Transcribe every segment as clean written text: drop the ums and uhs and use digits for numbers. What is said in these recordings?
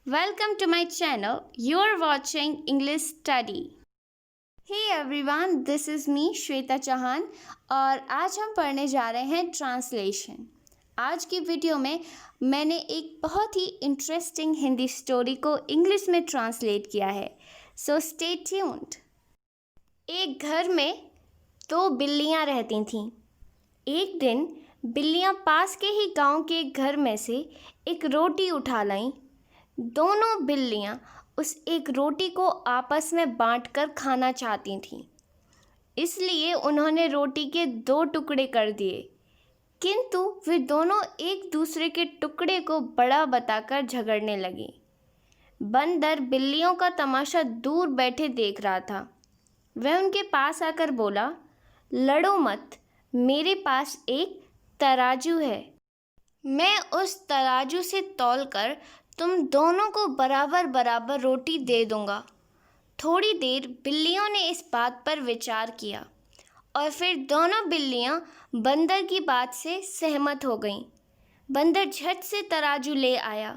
Welcome to my channel. You're watching English Study. Hey everyone, this is me Shweta Chauhan और आज हम पढ़ने जा रहे हैं ट्रांसलेशन। आज की वीडियो में मैंने एक बहुत ही इंटरेस्टिंग हिंदी स्टोरी को इंग्लिश में ट्रांसलेट किया है। So stay tuned. एक घर में दो बिल्लियां रहती थीं। एक दिन बिल्लियां पास के ही गांव के एक घर में से एक रोटी उठा लाईं। दोनों बिल्लियां उस एक रोटी को आपस में बांटकर खाना चाहती थीं, इसलिए उन्होंने रोटी के दो टुकड़े कर दिए। किंतु वे दोनों एक दूसरे के टुकड़े को बड़ा बताकर झगड़ने लगी। बंदर बिल्लियों का तमाशा दूर बैठे देख रहा था। वह उनके पास आकर बोला, लड़ो मत, मेरे पास एक तराजू है। मैं उस तराजू से तौलकर तुम दोनों को बराबर बराबर रोटी दे दूंगा। थोड़ी देर बिल्लियों ने इस बात पर विचार किया और फिर दोनों बिल्लियां बंदर की बात से सहमत हो गईं। बंदर झट से तराजू ले आया।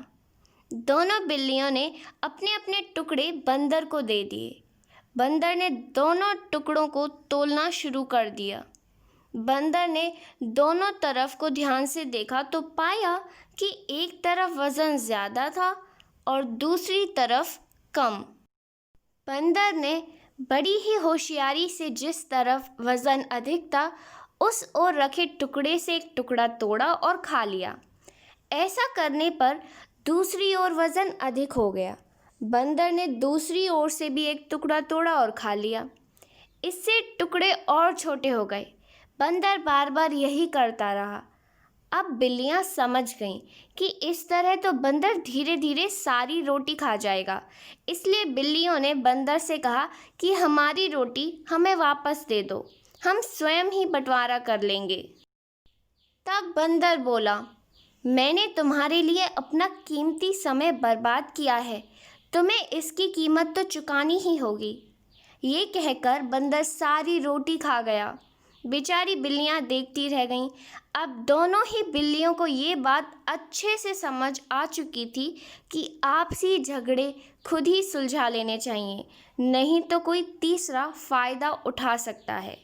दोनों बिल्लियों ने अपने अपने टुकड़े बंदर को दे दिए। बंदर ने दोनों टुकड़ों को तोलना शुरू कर दिया। बंदर ने दोनों तरफ को ध्यान से देखा तो पाया कि एक तरफ वज़न ज़्यादा था और दूसरी तरफ कम। बंदर ने बड़ी ही होशियारी से जिस तरफ वज़न अधिक था उस ओर रखे टुकड़े से एक टुकड़ा तोड़ा और खा लिया। ऐसा करने पर दूसरी ओर वज़न अधिक हो गया। बंदर ने दूसरी ओर से भी एक टुकड़ा तोड़ा और खा लिया। इससे टुकड़े और छोटे हो गए। बंदर बार बार यही करता रहा। अब बिल्लियां समझ गईं कि इस तरह तो बंदर धीरे धीरे सारी रोटी खा जाएगा। इसलिए बिल्लियों ने बंदर से कहा कि हमारी रोटी हमें वापस दे दो, हम स्वयं ही बंटवारा कर लेंगे। तब बंदर बोला, मैंने तुम्हारे लिए अपना कीमती समय बर्बाद किया है, तुम्हें इसकी कीमत तो चुकानी ही होगी। ये कहकर बंदर सारी रोटी खा गया। बेचारी बिल्लियां देखती रह गईं। अब दोनों ही बिल्लियों को ये बात अच्छे से समझ आ चुकी थी कि आपसी झगड़े खुद ही सुलझा लेने चाहिए, नहीं तो कोई तीसरा फ़ायदा उठा सकता है।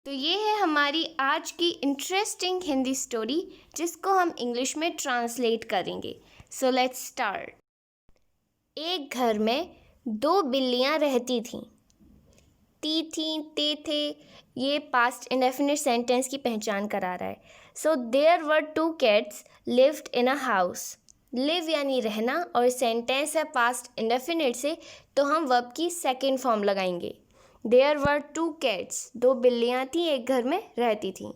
तो ये है हमारी आज की इंटरेस्टिंग हिंदी स्टोरी, जिसको हम इंग्लिश में ट्रांसलेट करेंगे। So let's start. एक घर में दो बिल्लियां रहती थीं। ती थी, ते थे, ये पास्ट इंडेफिनिट सेंटेंस की पहचान करा रहा है। So there were two cats lived in a house. Live यानी रहना और सेंटेंस है पास्ट इंडेफिनिट से, तो हम वर्ब की सेकेंड फॉर्म लगाएंगे। देयर वर टू कैट्स, दो बिल्लियाँ थीं, एक घर में रहती थीं।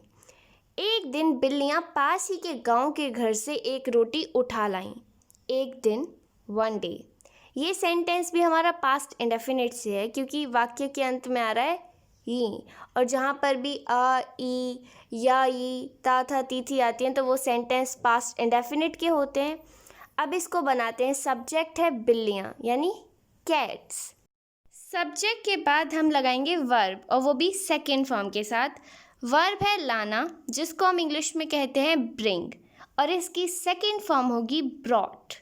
एक दिन बिल्लियाँ पास ही के गांव के घर से एक रोटी उठा लाईं। एक दिन, वन डे। ये सेंटेंस भी हमारा पास्ट इंडेफिनिट से है क्योंकि वाक्य के अंत में आ रहा है ई, और जहाँ पर भी आ, ई, या, ई, ता, था, ती, थी आती हैं तो वो सेंटेंस पास्ट इंडेफिनिट के होते हैं। अब इसको बनाते हैं। सब्जेक्ट है बिल्लियाँ यानी कैट्स। सब्जेक्ट के बाद हम लगाएंगे वर्ब, और वो भी सेकेंड फॉर्म के साथ। वर्ब है लाना, जिसको हम इंग्लिश में कहते हैं ब्रिंग, और इसकी सेकेंड फॉर्म होगी ब्रॉट।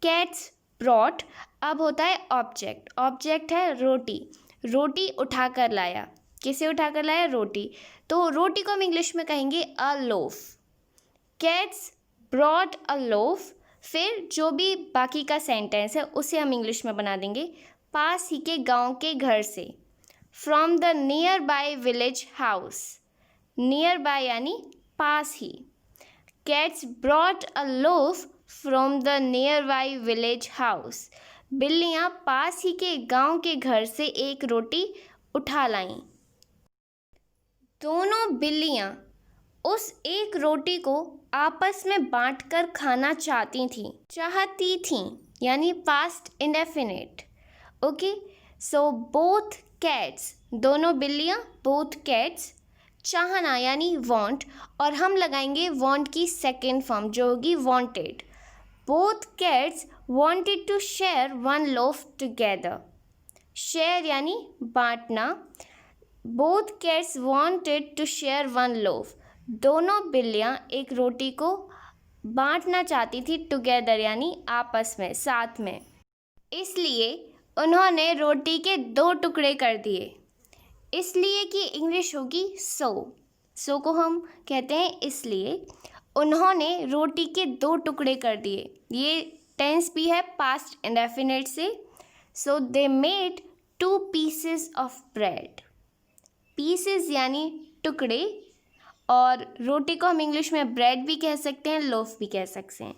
Cats brought. अब होता है ऑब्जेक्ट। ऑब्जेक्ट है रोटी। रोटी उठा कर लाया। किसे उठा कर लाया? रोटी। तो रोटी को हम इंग्लिश में कहेंगे a loaf. Cats brought a loaf. फिर जो भी बाकी का सेंटेंस है उसे हम इंग्लिश में बना देंगे पास ही के गांव के घर से। From the nearby village house. Nearby यानी पास ही। Cats brought a loaf from the nearby village house. बिल्लियाँ पास ही के गांव के घर से एक रोटी उठा लाईं। दोनों बिल्लियाँ उस एक रोटी को आपस में बांटकर खाना चाहती थीं यानी past indefinite. Okay, so both cats, दोनों बिल्लियाँ, बोथ कैट्स, चाहना यानी वांट, और हम लगाएंगे वांट की सेकेंड फॉर्म जो होगी wanted. Both cats wanted to share one loaf together. Share यानी बांटना। Both cats wanted to share one loaf. दोनों बिल्लियाँ एक रोटी को बांटना चाहती थी टुगेदर यानी आपस में, साथ में। इसलिए उन्होंने रोटी के 2 टुकड़े कर दिए। इसलिए की इंग्लिश होगी सो को हम कहते हैं इसलिए। उन्होंने रोटी के 2 टुकड़े कर दिए, ये टेंस भी है पास्ट इंडेफिनिट से। So they made 2 pieces of bread. Pieces यानी टुकड़े, और रोटी को हम इंग्लिश में ब्रेड भी कह सकते हैं, लोफ भी कह सकते हैं।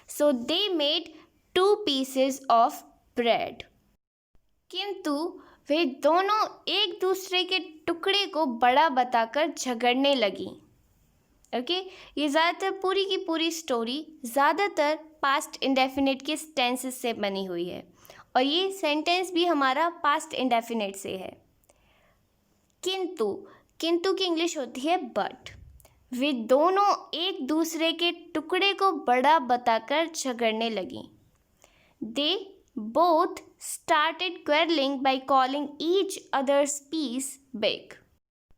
So they made 2 pieces of bread. किंतु वे दोनों एक दूसरे के टुकड़े को बड़ा बताकर झगड़ने लगी। ओके, ये ज़्यादातर पूरी की पूरी स्टोरी ज़्यादातर पास्ट इंडेफिनिट के टेंसेस से बनी हुई है, और ये सेंटेंस भी हमारा पास्ट इंडेफिनिट से है। किंतु की इंग्लिश होती है बट। वे दोनों एक दूसरे के टुकड़े को बड़ा बताकर झगड़ने लगी। दे both started quarreling by calling each other's piece big।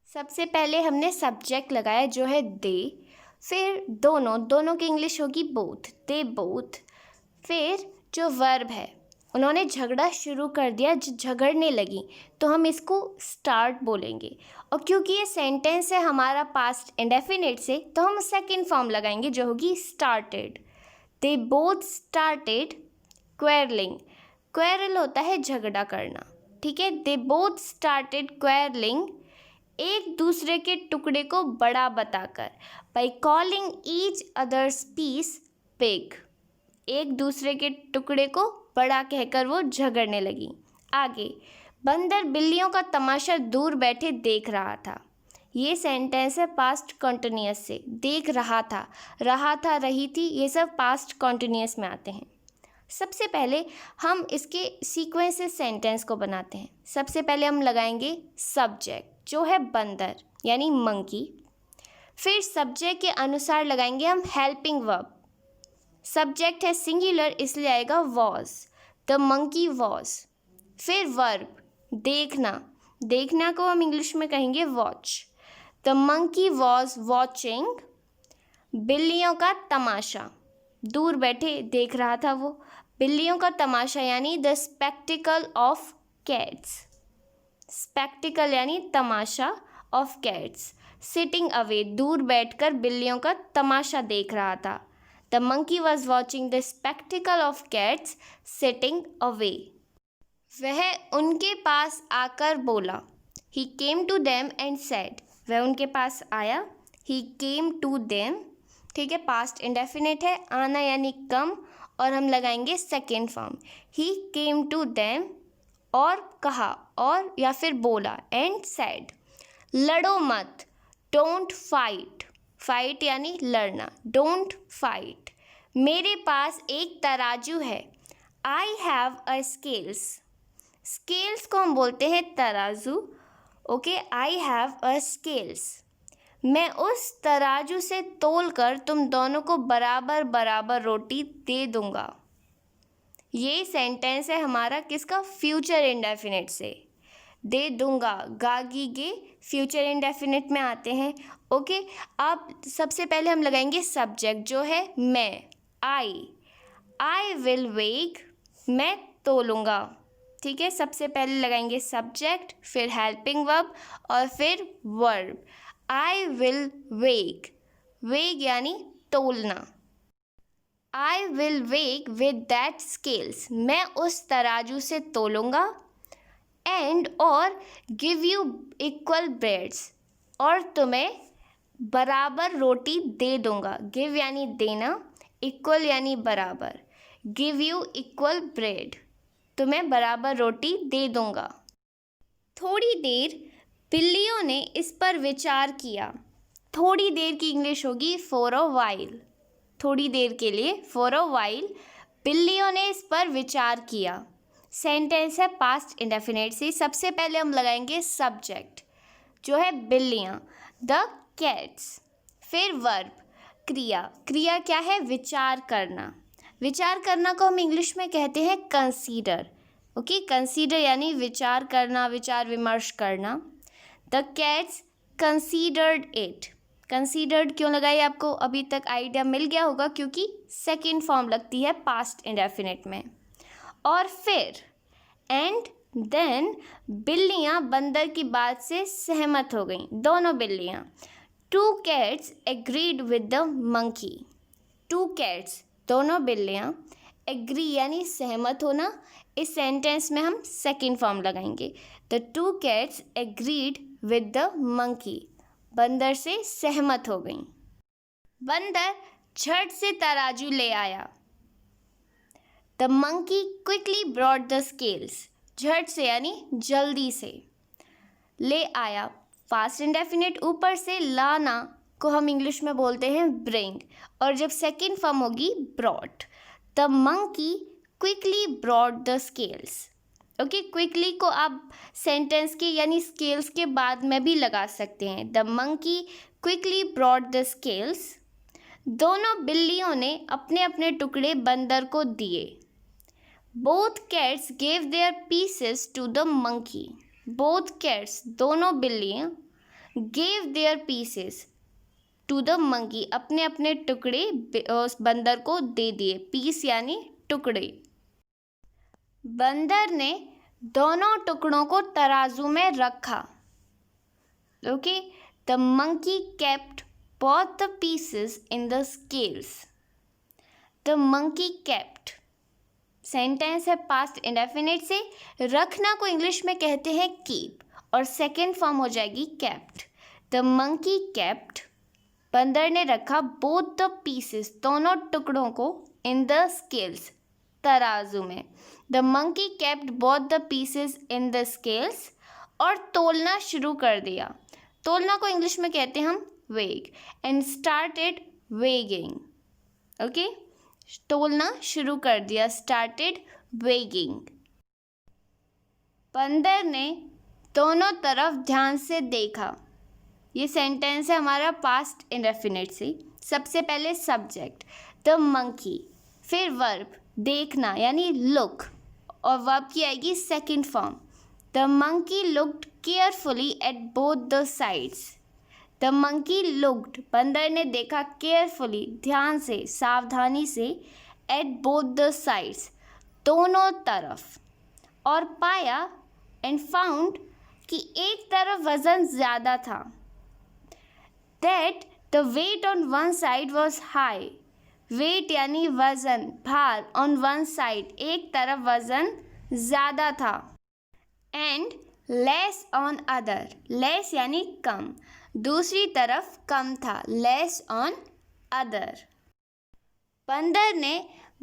सबसे पहले हमने सब्जेक्ट लगाया जो है दे, फिर दोनों की इंग्लिश होगी बोथ, दे बोथ। फिर जो वर्ब है, उन्होंने झगड़ा शुरू कर दिया, झगड़ने लगी, तो हम इसको स्टार्ट बोलेंगे। और क्योंकि ये सेंटेंस है हमारा पास्ट इंडेफिनिट से, तो हम सेकंड फॉर्म लगाएंगे जो होगी started. They both started quarrelling. Quarrel होता है झगड़ा करना, ठीक है। दे बोथ स्टार्टेड क्वेरलिंग, एक दूसरे के टुकड़े को बड़ा बताकर, by calling each others piece big. एक दूसरे के टुकड़े को बड़ा कहकर वो झगड़ने लगी। आगे, बंदर बिल्लियों का तमाशा दूर बैठे देख रहा था। ये सेंटेंस है पास्ट कॉन्टिन्यूअस से। देख रहा था, रही थी, ये सब पास्ट कॉन्टिन्यूअस में आते हैं। सबसे पहले हम इसके सीक्वेंसेस सेंटेंस को बनाते हैं। सबसे पहले हम लगाएंगे सब्जेक्ट जो है बंदर यानी मंकी। फिर सब्जेक्ट के अनुसार लगाएंगे हम हेल्पिंग वर्ब। सब्जेक्ट है सिंगुलर इसलिए आएगा वॉज, द मंकी वॉज। फिर वर्ब देखना को हम इंग्लिश में कहेंगे watch. The monkey was watching, बिल्लियों का तमाशा, दूर बैठे देख रहा था वो, बिल्लियों का तमाशा यानी the spectacle of cats. Spectacle यानी तमाशा ऑफ कैट्स। सिटिंग अवे, दूर बैठकर बिल्लियों का तमाशा देख रहा था। The monkey was watching the spectacle of cats sitting away. वह उनके पास आकर बोला। He came to them and said, वह उनके पास आया। ही केम टू देम, ठीक है, पास्ट इंडेफिनिट है, आना यानी कम, और हम लगाएंगे second form. He came to them, और कहा, और या फिर बोला, एंड सेड, लड़ो मत, डोंट फाइट। फाइट यानी लड़ना, डोंट फाइट। मेरे पास एक तराजू है। I have a scales. Scales को हम बोलते हैं तराजू। Okay, I have a scales. मैं उस तराजू से तोलकर तुम दोनों को बराबर बराबर रोटी दे दूंगा। ये सेंटेंस है हमारा किसका, फ्यूचर इंडेफिनिट से। दे दूंगा, गागी गे फ्यूचर इंडेफिनिट में आते हैं। ओके, अब सबसे पहले हम लगाएंगे सब्जेक्ट जो है मैं, आई विल वेग, मैं तोलूंगा, ठीक है। सबसे पहले लगाएंगे सब्जेक्ट, फिर हेल्पिंग वर्ब और फिर वर्ब। आई विल वेग, वेग यानी तोलना। आई विल वेग विद दैट स्केल्स, मैं उस तराजू से तोलूंगा। एंड और गिव यू इक्वल ब्रेड्स, और तुम्हें बराबर रोटी दे दूंगा। गिव यानी देना, इक्वल यानी बराबर। गिव यू इक्वल ब्रेड, तुम्हें बराबर रोटी दे दूंगा। थोड़ी देर बिल्लियों ने इस पर विचार किया। थोड़ी देर की इंग्लिश होगी फॉर अ वाइल। थोड़ी देर के लिए फॉर अ वाइल, बिल्लियों ने इस पर विचार किया। सेंटेंस है पास्ट इंडेफिनिट से। सबसे पहले हम लगाएंगे सब्जेक्ट जो है बिल्लियाँ, द कैट्स। फिर वर्ब क्रिया क्या है, विचार करना। विचार करना को हम इंग्लिश में कहते हैं कंसीडर। ओके, कंसीडर यानी विचार करना, विचार विमर्श करना। The cats considered it, considered क्यों लगाई, आपको अभी तक आइडिया मिल गया होगा, क्योंकि सेकंड फॉर्म लगती है पास्ट इंडेफिनिट में। और फिर एंड देन बिल्लियाँ बंदर की बात से सहमत हो गईं, दोनों बिल्लियाँ। Two cats agreed with the monkey. Two cats, दोनों बिल्लियाँ, एग्री यानी सहमत होना, इस सेंटेंस में हम सेकंड फॉर्म लगाएंगे। The two cats agreed with the monkey, बंदर से सहमत हो गईं। बंदर झट से तराजू ले आया। The monkey quickly brought the scales, झट से यानी जल्दी से, ले आया पास्ट इंडेफिनिट, ऊपर से लाना को हम इंग्लिश में बोलते हैं ब्रिंग, और जब सेकंड फॉर्म होगी brought. The monkey quickly brought the scales. Okay, quickly को आप सेंटेंस के यानी स्केल्स के बाद में भी लगा सकते हैं। The monkey quickly brought the scales. दोनों बिल्लियों ने अपने अपने टुकड़े बंदर को दिए। Both cats gave their pieces to the monkey. Both cats, दोनों बिल्लियाँ, gave their pieces to the monkey, अपने अपने टुकड़े उस बंदर को दे दिए। पीस यानी टुकड़े। बंदर ने दोनों टुकड़ों को तराजू में रखा। Okay, the monkey kept both the pieces in the scales. The monkey kept, sentence है पास्ट इंडेफिनिट से, रखना को इंग्लिश में कहते हैं कीप, और सेकेंड फॉर्म हो जाएगी केप्ट। द मंकी केप्ट, बंदर ने रखा, बोथ द पीसेस, दोनों टुकड़ों को, इन द स्केल्स, तराजू में। The monkey kept both the pieces in the scales, और तोलना शुरू कर दिया। तोलना को इंग्लिश में कहते हैं हम वेग, एंड स्टार्टेड वेगिंग। ओके, तोलना शुरू कर दिया, स्टार्टेड वेगिंग। बंदर ने दोनों तरफ ध्यान से देखा। ये सेंटेंस है हमारा पास्ट इंडेफिनिट से। सबसे पहले सब्जेक्ट द मंकी, फिर वर्ब देखना यानी लुक, और वर्ब की आएगी second form. The monkey looked carefully at both the sides. The monkey looked, बंदर ने देखा, केयरफुली, ध्यान से, सावधानी से, एट बोथ द साइड्स, दोनों तरफ, और पाया, एंड फाउंड, कि एक तरफ वज़न ज़्यादा था। That the weight on one side was high. Weight यानी वज़न, भार, ऑन वन साइड, एक तरफ वज़न ज़्यादा था। And less on other, less यानी कम, दूसरी तरफ कम था, लेस ऑन अदर। बंदर ने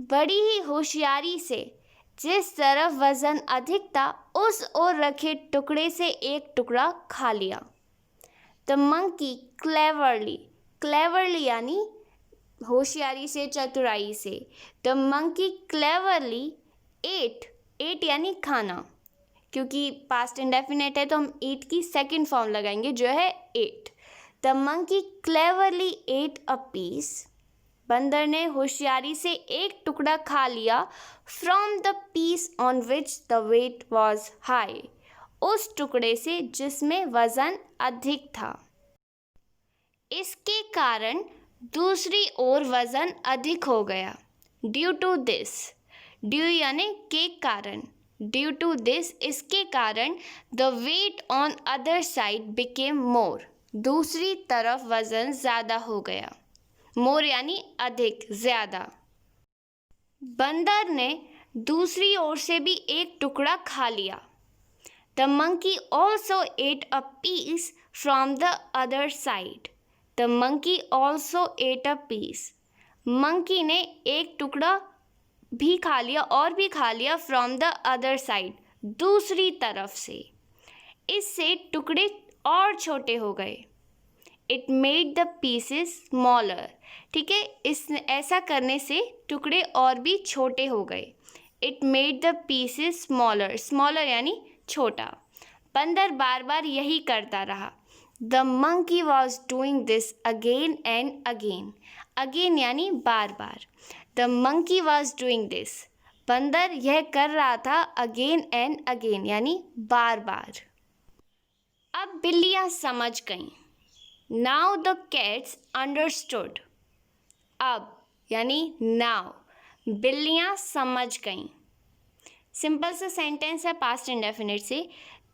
बड़ी ही होशियारी से जिस तरफ वज़न अधिक था उस ओर रखे टुकड़े से एक टुकड़ा खा लिया। द मंकी क्लेवरली, क्लेवरली यानी होशियारी से, चतुराई से। The monkey cleverly ate, ate यानी खाना, क्योंकि पास्ट इंडेफिनिट है तो हम एट की सेकंड फॉर्म लगाएंगे जो है ate. The monkey cleverly ate a piece, बंदर ने होशियारी से एक टुकड़ा खा लिया। From the piece on which the weight was high, उस टुकड़े से जिसमें वज़न अधिक था। इसके कारण दूसरी ओर वज़न अधिक हो गया। ड्यू टू दिस, ड्यू यानी के कारण, ड्यू टू दिस, इसके कारण, the weight on other side became more, दूसरी तरफ वज़न ज़्यादा हो गया। मोर यानी अधिक, ज़्यादा। बंदर ने दूसरी ओर से भी एक टुकड़ा खा लिया। The monkey also ate a piece from the other side. The monkey also ate a piece, monkey ने एक टुकड़ा भी खा लिया, और भी खा लिया, फ्रॉम द अदर साइड, दूसरी तरफ से। इससे टुकड़े और छोटे हो गए। It made the pieces smaller, ठीक है, इस ऐसा करने से टुकड़े और भी छोटे हो गए। It made the pieces smaller, smaller यानी छोटा। बंदर बार बार यही करता रहा। The monkey was doing this again and again, again यानी बार बार। The monkey was doing this, बंदर यह कर रहा था, अगेन एंड अगेन यानी बार बार। अब बिल्लियाँ समझ गईं। Now the cats understood. अब यानी नाउ बिल्लियाँ समझ गईं। सिंपल सा सेंटेंस है पास्ट इंडेफिनिट से।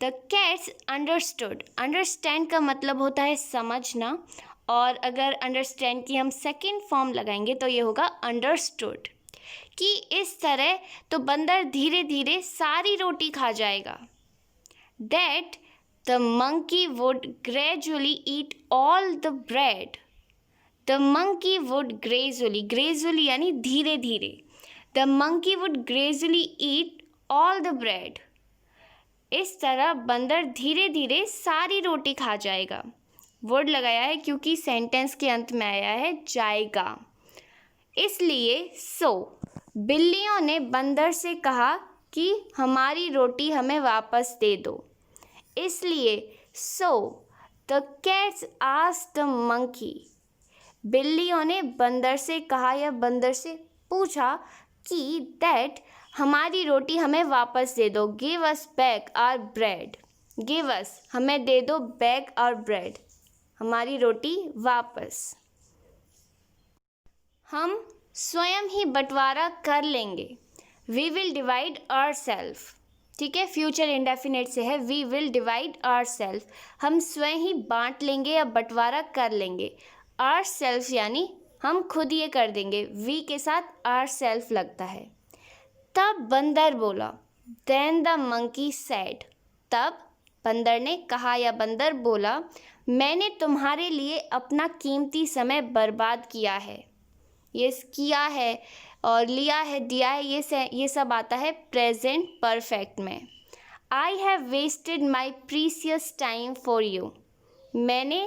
The cats understood. अंडरस्टैंड का मतलब होता है समझना, और अगर अंडरस्टैंड की हम सेकेंड फॉर्म लगाएंगे तो ये होगा अंडरस्टूड। कि इस तरह तो बंदर धीरे धीरे सारी रोटी खा जाएगा। That the monkey would gradually eat all the bread. The monkey would gradually यानी धीरे धीरे। The monkey would gradually eat all the bread. इस तरह बंदर धीरे धीरे सारी रोटी खा जाएगा। वुड लगाया है क्योंकि सेंटेंस के अंत में आया है जाएगा, इसलिए बिल्लियों ने बंदर से कहा कि हमारी रोटी हमें वापस दे दो। इसलिए the cats asked the monkey. बिल्लियों ने बंदर से कहा या बंदर से पूछा कि दैट हमारी रोटी हमें वापस दे दो। Give us back our bread. Give us हमें दे दो, बैक आवर ब्रेड हमारी रोटी वापस। हम स्वयं ही बंटवारा कर लेंगे। We will divide ourself. ठीक है, फ्यूचर इंडेफिनिट से है। We will divide ourself. हम स्वयं ही बांट लेंगे या बंटवारा कर लेंगे। आवरसेल्फ यानी हम खुद ये कर देंगे। वी के साथ आवरसेल्फ लगता है। तब बंदर बोला। Then the monkey said. तब बंदर ने कहा या बंदर बोला, मैंने तुम्हारे लिए अपना कीमती समय बर्बाद किया है। ये किया है और लिया है, दिया है, ये सब आता है प्रेजेंट परफेक्ट में। I have wasted my precious time for you. मैंने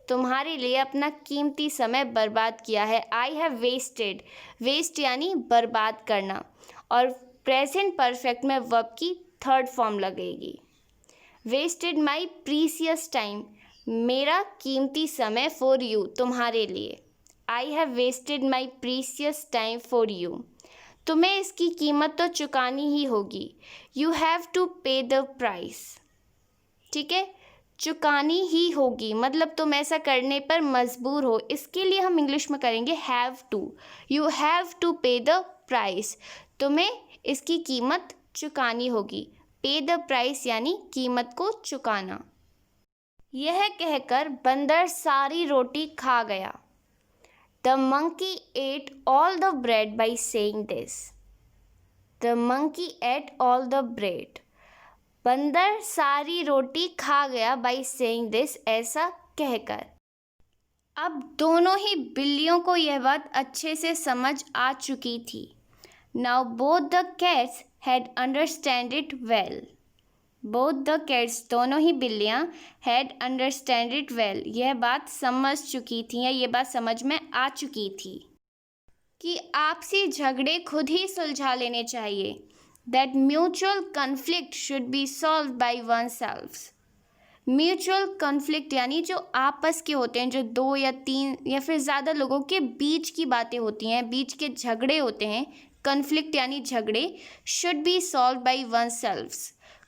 तुम्हारे लिए अपना कीमती समय बर्बाद किया है। आई हैव वेस्टेड, वेस्ट यानी बर्बाद करना, और प्रेजेंट परफेक्ट में वर्ब की थर्ड फॉर्म लगेगी। वेस्टेड माई प्रीसियस टाइम, मेरा कीमती समय, फॉर यू तुम्हारे लिए। I have wasted my precious time for you. तुम्हें इसकी कीमत तो चुकानी ही होगी। You have to pay the price. ठीक है, चुकानी ही होगी मतलब तुम ऐसा करने पर मजबूर हो। इसके लिए हम इंग्लिश में करेंगे have to. You have to pay the price. तुम्हें इसकी कीमत चुकानी होगी। पे द प्राइस यानी कीमत को चुकाना। यह कहकर बंदर सारी रोटी खा गया। The monkey ate all the bread by saying this. The monkey ate all the bread. बंदर सारी रोटी खा गया by saying this, ऐसा कहकर। अब दोनों ही बिल्लियों को यह बात अच्छे से समझ आ चुकी थी। Now both the cats had understand it well. Both the cats, दोनों ही बिल्लियाँ, had understand it well, यह बात समझ चुकी थी या ये बात समझ में आ चुकी थी कि आपसी झगड़े खुद ही सुलझा लेने चाहिए। That mutual conflict should be solved by oneself. Mutual conflict यानी जो आपस के होते हैं, जो 2 या 3 या फिर ज़्यादा लोगों के बीच की बातें होती हैं, बीच के झगड़े होते हैं, कन्फ्लिक्ट यानी झगड़े, should be solve by one self,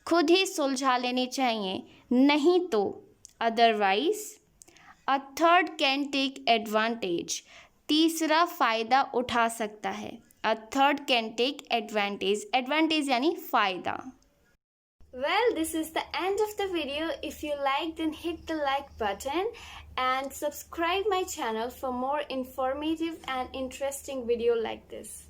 खुद ही सुलझा लेने चाहिए, नहीं तो otherwise a third can take advantage, तीसरा फ़ायदा उठा सकता है। A third can take advantage, advantage यानी फ़ायदा। Well, this is the end of the video. If you like, then hit the like button and subscribe my channel for more informative and interesting video like this.